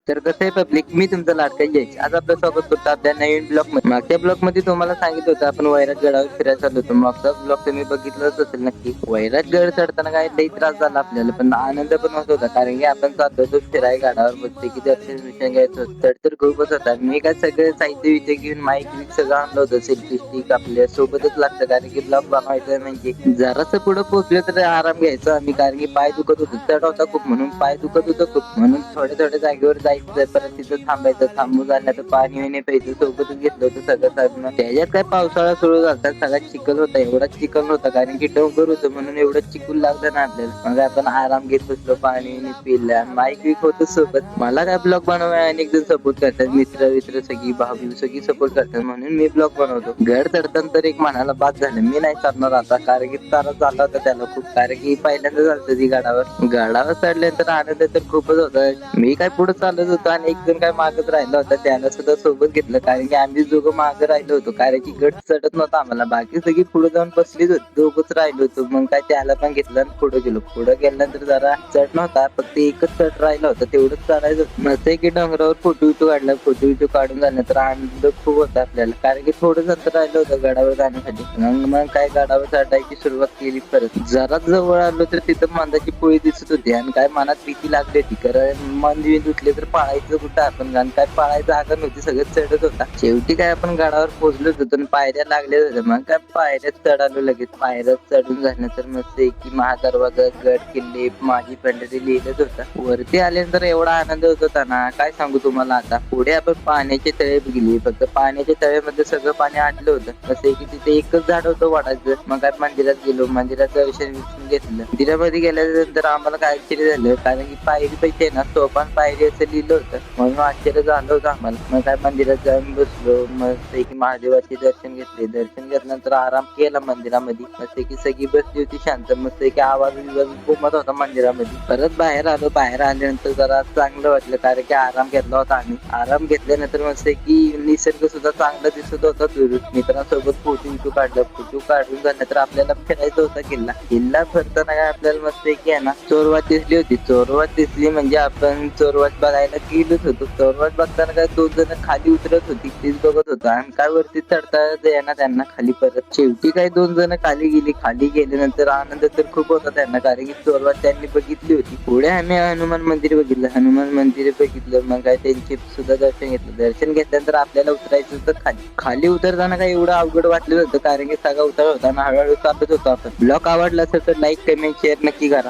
तर कसं आहे पब्लिक, मी तुमचा लाडका जयेश. आज आपलं स्वागत करतो आपल्या नवीन ब्लॉग मध्ये. मागच्या ब्लॉग मध्ये तुम्हाला सांगितलं होतं आपण वैराट गडावर फिरायला चाललो होतो. मागचा ब्लॉग तुम्ही बघितलंच असेल नक्की. वैराट गड चढताना काय लई त्रास झाला आपल्याला, पण आनंद पण होत होता, कारण की आपण चाललो होतो फिराय गडावर, मस्त की दर्शन विषय घ्यायचं होतं. चढ तर खूपच होता. मी काय सगळं साहित्य विषय घेऊन माईक विक सगळं आणलं होतं. सेल्फी स्टिक आपल्या सोबतच लागतं, कारण की ब्लॉग बनवायचं म्हणजे जरासं पुढे पोहोचलं तर आराम घ्यायचा आम्ही, कारण की पाय दुखत होते. चढ होता खूप म्हणून पाय दुखत होतं खूप, म्हणून थोड्या थोड्या जागेवर जायचं, परत तिथं थांबायचं. थांबून झाल्यानंतर पाणी विणी प्यायचं, सोबतच घेतलं होतं सगळं साधन. त्याच्यात काय पावसाळा सुरू झाला, सगळा चिखल होता, एवढा चिखल होता, कारण की डोंगर होतं म्हणून एवढं चिखल लागलं ना आपल्याला. मग आपण आराम घेत बसलो, पाणी विणी पिलं, माईक विक होतं सोबत. मला काय ब्लॉग बनवाय अनेक जण सपोर्ट करतात, मित्र मित्र सगळी भाऊ सगळी सपोर्ट करतात, म्हणून मी ब्लॉग बनवतो. गड चढताना तर एक म्हणाला बाद झालं, मी नाही चढणार आता, कारण की त्रास झाला होता त्याला खूप, कारण की पहिल्यांदा झालं ती गडावर चढल्यानंतर आनंद तर खूपच होता. मी काय पुढे चालत होतो आणि एक जण काय मागच राहिला होता, त्याला सुद्धा सोबत घेतलं, कारण की आम्ही दोघं मागं राहिलो होतो, कारण की गड चढत नव्हता आम्हाला. बाकी सगळी पुढे जाऊन बसलीच होती, दोघंच राहिलो होतो. मग काय त्याला पण घेतलं आणि पुढे गेलो. पुढे गेल्यानंतर जरा चढ नव्हता, फक्त एकच चढ राहिला होता, तेवढंच चढायचं होतं. मस्त की डोंगरावर फोटो विटो काढला, फोटो विटो काढून झाल्यानंतर आनंद खूप होता आपल्याला, कारण की थोडंच अंतर राहिलं होतं गडावर जाण्यासाठी. मग काय गडावर चढायची सुरुवात केली. परत जरा जवळ आलो तर तिथं मांदाची पोळी दिसत होती, आणि काय मनात भीती लागली होती, कारण मन बिन उठले तर पाळायचं कुठं आपण, आणि काय पाळायचं जागा नव्हती, सगळं चढत होता. शेवटी काय आपण गडावर पोहोचलो होतो आणि पायऱ्या लागल्या होत्या. मग काय पायऱ्यात चढालो लगेच. पायऱ्यात चढून झाल्यानंतर मस्त की महादरवाजा, गड किल्ले, माझी पंढरी लिहिलंच होतं. वरती आल्यानंतर एवढा आनंद होत होता ना, काय सांगू तुम्हाला. आता पुढे आपण पाण्याचे तळे बघितले, फक्त पाण्याच्या तळ्यामध्ये सगळं पाणी आटलं होतं. कसं की तिथे एकच झाड होतं वडाचं. मग काय मंदिरात गेलो, मंदिरात दर्शन घेतलं. मंदिरामध्ये गेल्यानंतर आम्हाला काय आश्चर्य झालं, कारण की पायरी पैकी आहे ना, सोपान पायरी असं लिहिलं होतं, म्हणून आश्चर्य झालं होतं आम्हाला. मग काय मंदिरात जाऊन बसलो, मस्त की महादेवाचे दर्शन घेतले. दर्शन घेतल्यानंतर आराम केला मंदिरामध्ये. मस्त की सगळी बसली होती शांत, मस्त की आवाज घुमत होता मंदिरामध्ये. परत बाहेर आलो. बाहेर आल्यानंतर जरा चांगलं वाटलं, कारण की आराम घेतला होता आम्ही. आराम घेतल्यानंतर मस्त की निसर्ग सुद्धा चांगला दिसत होता दुरून. मित्रांसोबत फोटो विटो काढलं. फोटो काढून झाल्यानंतर आपल्याला फिरायचं होता किल्ला फिरताना काय आपल्याला मस्त की आहे ना चोरवाट दिसली होती. चोरवाट दिसली म्हणजे आपण चोरवाट बघायला गेलोच होतो. चोरवाट बघताना काय दोन जण खाली उतरत होती, तीच बघत होता, आणि काय वरती चढता येणार त्यांना खाली. परत शेवटी काय दोन जण खाली गेली. खाली गेल्यानंतर आनंद तर खूप होता त्यांना, कारण की चोरवाट त्यांनी बघितली होती. पुढे आम्ही हनुमान मंदिर बघितलं. हनुमान मंदिर बघितलं, मग काय त्यांचे सुद्धा दर्शन घेतलं. दर्शन घेतल्यानंतर आपल्याला उतरायचं होतं खाली. खाली उतरताना काय एवढं अवघड वाटलं होतं, कारण की सगळा उतार होता आणि हळूहळू चालत होतो आपण. ब्लॉग आवडला असेल तर लाईक, कमेंट, शेअर नक्की करा.